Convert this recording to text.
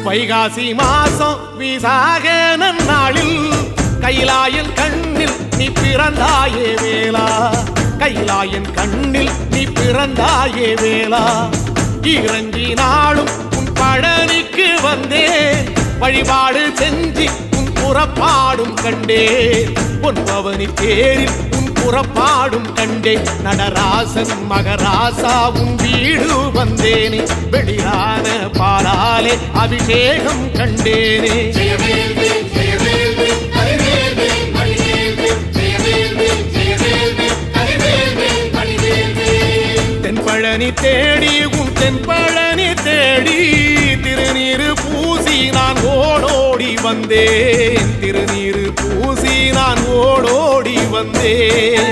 வைகாசி மாசம் விசாக நன்னாளில் கைலாயன் கண்ணில் நீ பிறந்தாயே வேளா, கைலாயன் கண்ணில் நீ பிறந்தாயே வேளா. இறங்கி நாளும் உன் பழனிக்கு வந்தேன், வழிபாடு செஞ்சு உன் புறப்பாடும் கண்டேன். பொன்பவனி தேரில் உன் புறப்பாடும் கண்டேன். நடராசன் மகராசா உன் வீடு வந்தேனே, வெளியான பாலாலே அபிஷேகம் கண்டேனே. தென்பழனி தேடி உன் தென்பழனி தேடி திருநீரு பூசி நான் ஓடோடி வந்தேன், திருநீரு பூசி நான் ஓடோடி வந்தேன்.